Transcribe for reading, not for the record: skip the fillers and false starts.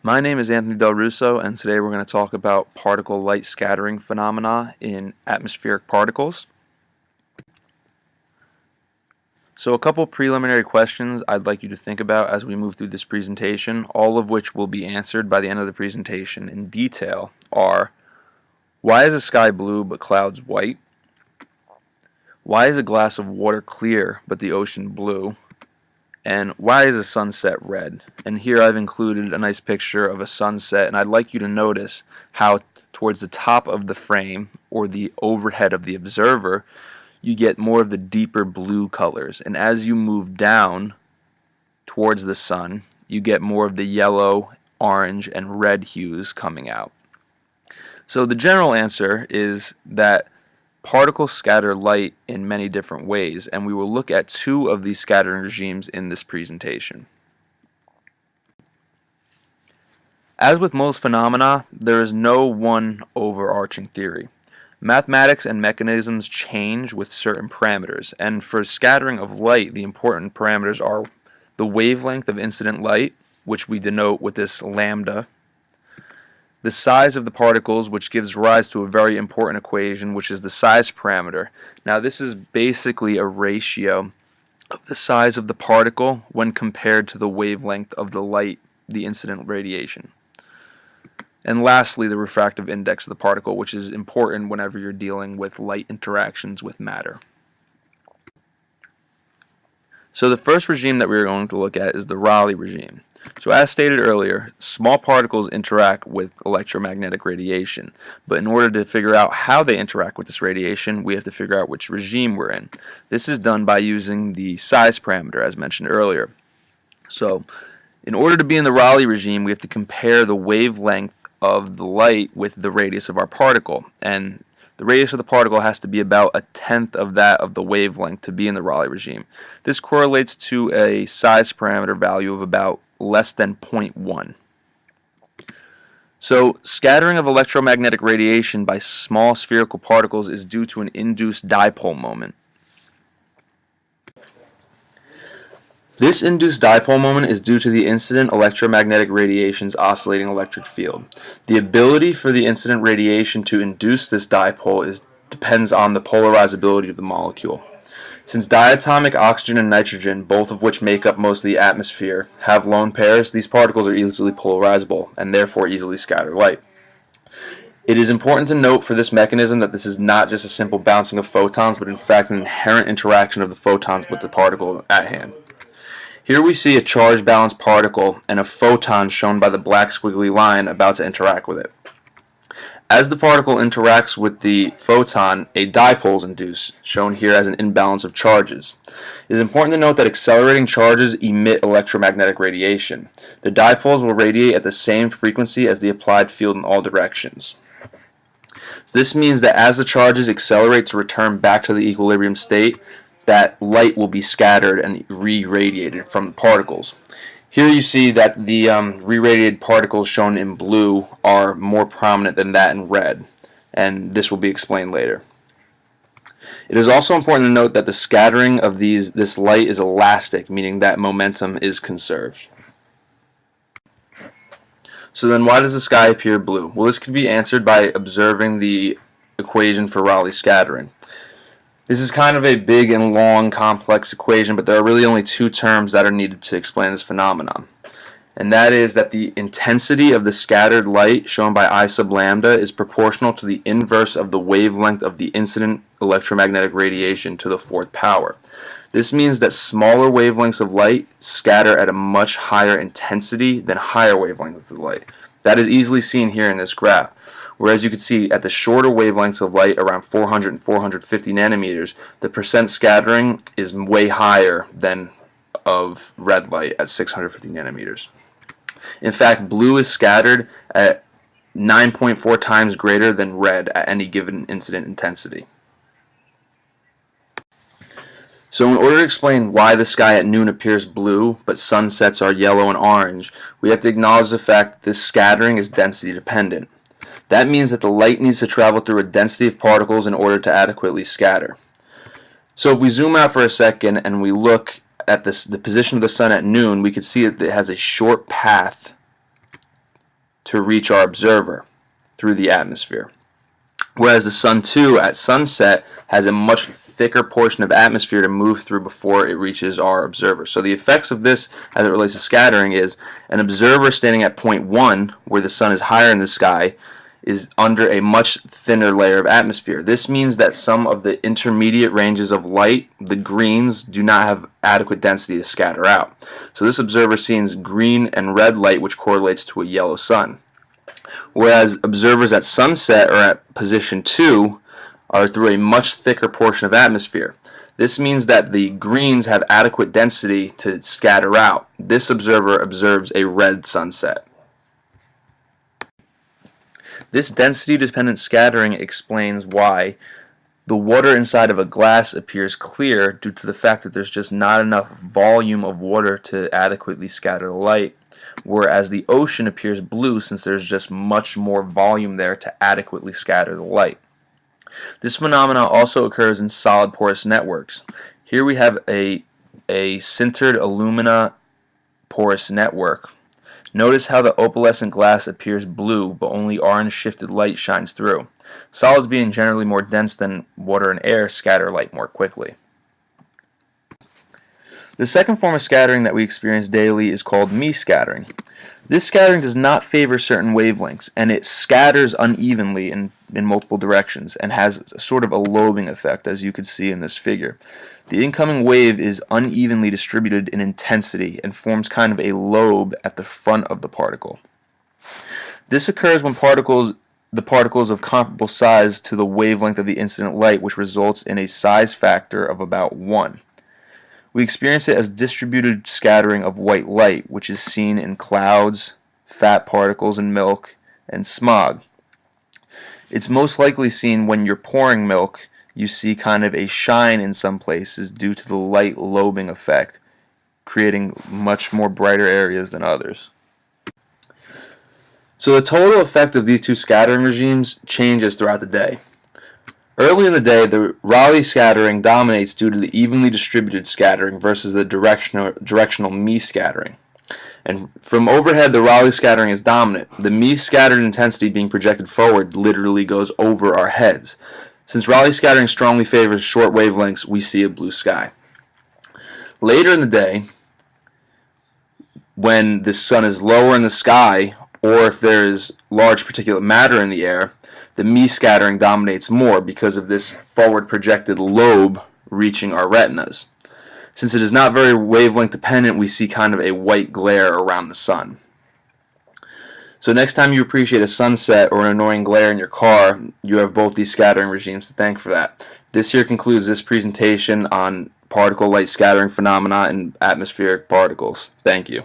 My name is Anthony Del Russo, and today we're going to talk about particle light scattering phenomena in atmospheric particles. So a couple preliminary questions I'd like you to think about as we move through this presentation, all of which will be answered by the end of the presentation in detail, are: why is the sky blue but clouds white? Why is a glass of water clear but the ocean blue? And why is a sunset red? And here I've included a nice picture of a sunset, and I'd like you to notice how towards the top of the frame, or the overhead of the observer, you get more of the deeper blue colors. And as you move down towards the sun, you get more of the yellow, orange, and red hues coming out. So the general answer is that particles scatter light in many different ways, and we will look at two of these scattering regimes in this presentation. As with most phenomena, there is no one overarching theory. Mathematics and mechanisms change with certain parameters, and for scattering of light, the important parameters are the wavelength of incident light, which we denote with this lambda, the size of the particles, which gives rise to a very important equation, which is the size parameter. Now, this is basically a ratio of the size of the particle when compared to the wavelength of the light, the incident radiation. And lastly, the refractive index of the particle, which is important whenever you're dealing with light interactions with matter. So the first regime that we're going to look at is the Rayleigh regime. So as stated earlier, small particles interact with electromagnetic radiation, but in order to figure out how they interact with this radiation, we have to figure out which regime we're in. This is done by using the size parameter, as mentioned earlier. So in order to be in the Rayleigh regime, we have to compare the wavelength of the light with the radius of our particle, and the radius of the particle has to be about a tenth of that of the wavelength to be in the Rayleigh regime. This correlates to a size parameter value of about less than 0.1. So scattering of electromagnetic radiation by small spherical particles is due to an induced dipole moment. This induced dipole moment is due to the incident electromagnetic radiation's oscillating electric field. The ability for the incident radiation to induce this dipole depends on the polarizability of the molecule. Since diatomic oxygen and nitrogen, both of which make up most of the atmosphere, have lone pairs, these particles are easily polarizable and therefore easily scatter light. It is important to note for this mechanism that this is not just a simple bouncing of photons, but in fact an inherent interaction of the photons with the particle at hand. Here we see a charge balanced particle and a photon shown by the black squiggly line about to interact with it. As the particle interacts with the photon, a dipole is induced, shown here as an imbalance of charges. It is important to note that accelerating charges emit electromagnetic radiation. The dipoles will radiate at the same frequency as the applied field in all directions. This means that as the charges accelerate to return back to the equilibrium state, that light will be scattered and re-radiated from the particles. Here you see that the re-radiated particles shown in blue are more prominent than that in red, and this will be explained later. It is also important to note that the scattering of this light is elastic, meaning that momentum is conserved. So then why does the sky appear blue? Well, this could be answered by observing the equation for Rayleigh scattering. This is kind of a big and long, complex equation, but there are really only two terms that are needed to explain this phenomenon. And that is that the intensity of the scattered light, shown by I sub lambda, is proportional to the inverse of the wavelength of the incident electromagnetic radiation to the fourth power. This means that smaller wavelengths of light scatter at a much higher intensity than higher wavelengths of light. That is easily seen here in this graph. Whereas you can see at the shorter wavelengths of light, around 400 and 450 nanometers, the percent scattering is way higher than of red light at 650 nanometers. In fact, blue is scattered at 9.4 times greater than red at any given incident intensity. So in order to explain why the sky at noon appears blue, but sunsets are yellow and orange, we have to acknowledge the fact that this scattering is density dependent. That means that the light needs to travel through a density of particles in order to adequately scatter. So if we zoom out for a second and we look at the position of the sun at noon, we can see that it has a short path to reach our observer through the atmosphere. Whereas the sun too, at sunset, has a much thicker portion of atmosphere to move through before it reaches our observer. So the effects of this as it relates to scattering is an observer standing at point 1, where the sun is higher in the sky, is under a much thinner layer of atmosphere. This means that some of the intermediate ranges of light, the greens, do not have adequate density to scatter out. So this observer sees green and red light, which correlates to a yellow sun. Whereas observers at sunset or at position 2 are through a much thicker portion of atmosphere. This means that the greens have adequate density to scatter out. This observer observes a red sunset. This density-dependent scattering explains why the water inside of a glass appears clear due to the fact that there's just not enough volume of water to adequately scatter the light, whereas the ocean appears blue since there's just much more volume there to adequately scatter the light. This phenomenon also occurs in solid porous networks. Here we have a sintered alumina porous network. Notice how the opalescent glass appears blue, but only orange shifted light shines through. Solids, being generally more dense than water and air, scatter light more quickly. The second form of scattering that we experience daily is called me-scattering. This scattering does not favor certain wavelengths, and it scatters unevenly in multiple directions and has sort of a lobing effect, as you can see in this figure. The incoming wave is unevenly distributed in intensity and forms kind of a lobe at the front of the particle. This occurs when the particles of comparable size to the wavelength of the incident light, which results in a size factor of about 1. We experience it as distributed scattering of white light, which is seen in clouds, fat particles in milk, and smog. It's most likely seen when you're pouring milk. You see kind of a shine in some places due to the light lobing effect, creating much more brighter areas than others. So the total effect of these two scattering regimes changes throughout the day. Early in the day, the Rayleigh scattering dominates due to the evenly distributed scattering versus the directional me-scattering. And from overhead, the Rayleigh scattering is dominant. The me-scattered intensity being projected forward literally goes over our heads. Since Rayleigh scattering strongly favors short wavelengths, we see a blue sky. Later in the day, when the sun is lower in the sky, or if there is large particulate matter in the air, the me-scattering dominates more because of this forward projected lobe reaching our retinas. Since it is not very wavelength dependent, we see kind of a white glare around the sun. So next time you appreciate a sunset or an annoying glare in your car, you have both these scattering regimes to thank for that. This here concludes this presentation on particle light scattering phenomena in atmospheric particles. Thank you.